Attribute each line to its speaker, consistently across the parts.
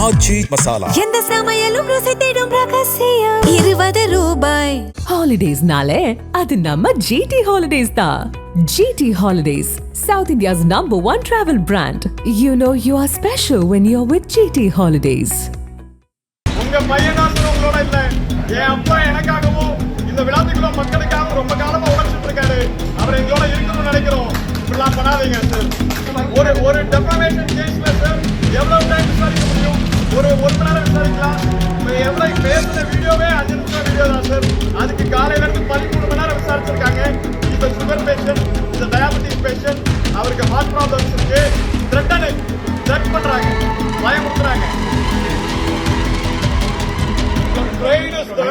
Speaker 1: ஆச்சி மசாலா.
Speaker 2: எந்த சமையலும் ருசி தேடும் ரகசியம் 20 ரூபாய்.
Speaker 3: ஹாலிடேஸ்னாலே அது நம்ம GT Holidays தான். GT Holidays, South India's #1 travel brand. You know you are special when you're with GT Holidays.
Speaker 4: உங்க பையனாசன் உங்களோட இல்ல, என் அப்பா எனக்காகவும் இந்த விழாத்துக்குள்ள மக்களுக்காக ரொம்ப காலமா உழைச்சிட்டு இருக்காரு. அவர் எங்களோட இருக்கணும்னு நினைக்கிறோம். இப்படிலாம் பண்ணாதீங்க சார். ஒரு டெஃபமேஷன் கேஸ்ல சார் எவ்வளவு டைம் விசாரிக்க முடியும்? ஒரு மணி நேரம் விசாரிக்கலாம். எவ்வளவு பேசுற வீடியோவே 5 நிமிஷம் வீடியோ தான் சார். அதுக்கு காலையில இருந்து 13 மணி நேரம் விசாரிச்சிருக்காங்க. இந்த சுகர் பேஷண்ட், இந்த டயாபெட்டிஸ் பேஷண்ட், அவருக்கு ஹார்ட் ப்ராப்ளம்ஸ் இருக்கு. த்ரெட் பண்றாங்க, பயமுறுத்துறாங்க. The brain is the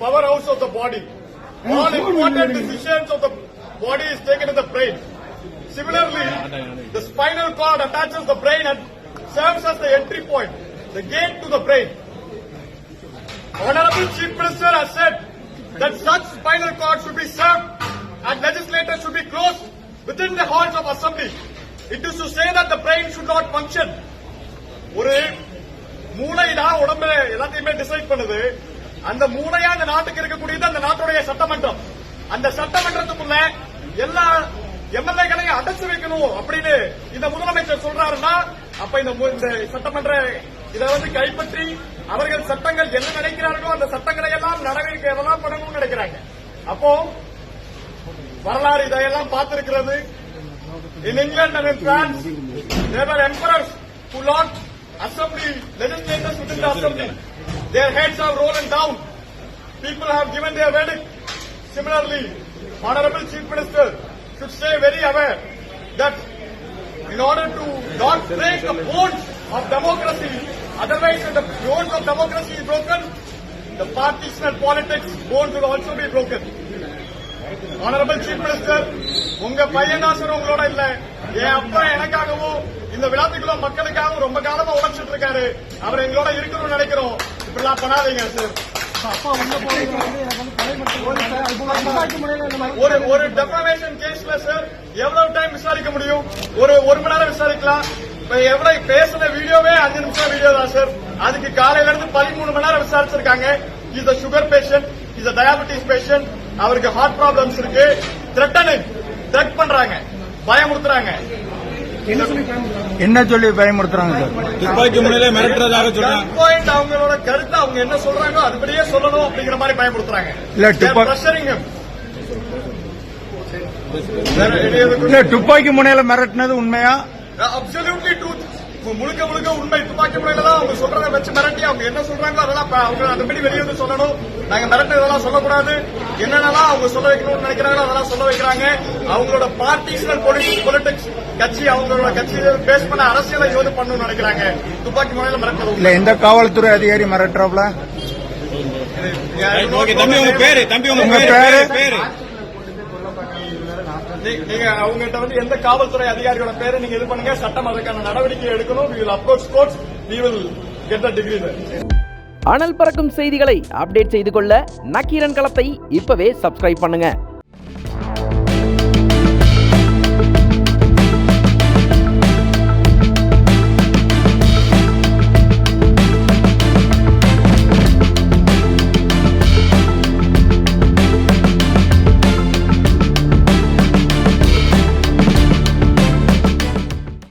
Speaker 4: powerhouse of the body. All important decisions of the body is taken in the brain. Similarly, the spinal cord attaches the brain and serves as the entry point, the gate to the brain. Honorable Chief Minister has said that such spinal cord should be served and legislators should be closed within the halls of assembly. It is to say that the brain should not function. ஒரு மூளைதான் உடம்பு எல்லாத்தையுமே decide பண்ணுது. அந்த மூளையா அந்த நாட்டுக்கு இருக்கக்கூடியது அந்த நாட்டுடைய சட்டமன்றம். அந்த சட்டமன்றத்துக்குள்ள எல்லா எம்எல்ஏக்களையும் அடைச்சு வைக்கணும் அப்படின்னு இந்த முதலமைச்சர் சொல்றாருன்னா, அப்ப இந்த சட்டமன்ற இதை கைப்பற்றி அவர்கள் சட்டங்கள் என்ன நினைக்கிறார்களோ அந்த சட்டங்களை எல்லாம் நடவடிக்கை எல்லாம் பண்ணணும்னு நினைக்கிறாங்க. அப்போ வரலாறு இதையெல்லாம் பார்த்திருக்கிறது. In England and in France, there were emperors who locked assembly, legislators within the assembly. Their heads have rolled down. People have given their verdict. Similarly, Honorable Chief Minister should stay very aware that in order to not break the bones of democracy, otherwise when the bones of democracy is broken, the partisan politics bones will also be broken. Honorable Chief Minister, உங்க பையனாசன் உங்களோட இல்ல, என் அப்பா எனக்காகவும் இந்த விழாத்துக்குள்ள மக்களுக்காக ரொம்ப காலமா உழைச்சிட்டு இருக்காரு. அவர் எங்களோட இருக்கணும்னு நினைக்கிறோம். இப்படிலாம் பண்ணாதீங்க சார். ஒரு டெஃபமேஷன் கேஸ்ல சார் எவ்வளவு டைம் விசாரிக்க முடியும்? ஒரு மணி நேரம் விசாரிக்கலாம். எவ்வளவு பேசுற வீடியோவே 5 நிமிஷம் வீடியோ தான் சார். அதுக்கு காலையில இருந்து 13 மணி நேரம் விசாரிச்சிருக்காங்க. Is sugar patient, is diabetes patient, அவருக்கு ஹார்ட் ப்ராப்ளம்ஸ் இருக்கு. த்ரெட் பண்றாங்க, பயமுறுத்துறாங்க.
Speaker 5: என்ன சொல்லி பயமுறுத்துறாங்க சார்?
Speaker 4: துப்பாக்கி முனையில மிரட்டுறதாக சொல்றாங்க. பாயிண்ட் அவங்களோட கருத்து அவங்க என்ன சொல்றாங்களோ அதுபடியே சொல்லணும் அப்படிங்கிற மாதிரி பயமுறுத்துறாங்க.
Speaker 5: இல்ல துப்பாக்கி முனையில மிரட்டினது உண்மையா?
Speaker 4: Absolutely truth. முழுக்க உண்மை. துப்பாக்கி முனையில தான் அவங்க சொல்றதை வச்சு மிரட்டி அவங்க என்ன சொல்றாங்களோ அதெல்லாம் அவங்க அதுபடி வெளியே வந்து சொல்லணும். நாங்க மிரட்டினதெல்லாம் சொல்லக்கூடாது. என்னென்னலாம் அவங்க சொல்ல வைக்கணும்னு நினைக்கிறாங்களோ அதெல்லாம் சொல்ல வைக்கிறாங்க. அவங்களோட பார்ட்டிஷனல் பொலிட்டிக்ஸ் கட்சி, அவங்களோட கட்சியை பேஸ் பண்ண அரசியலை பண்ணணும்னு நினைக்கிறாங்க. துப்பாக்கி முனையில மிரட்டணும்.
Speaker 5: இல்ல எந்த காவல்துறை அதிகாரி மிரட்டுறாப்ல?
Speaker 4: உங்க பேரு நீங்க அவங்ககிட்ட எந்த காவல்துறை அதிகாரியோட பேரு நீங்க இது பண்ணுங்க. சட்டம் அதுக்கான நடவடிக்கை எடுக்கணும். We will approach courts. We will get the degree there.
Speaker 6: அனல் பறக்கும் செய்திகளை அப்டேட் செய்து கொள்ள நக்கீரன் களத்தை இப்பவே சப்ஸ்கிரைப் பண்ணுங்க.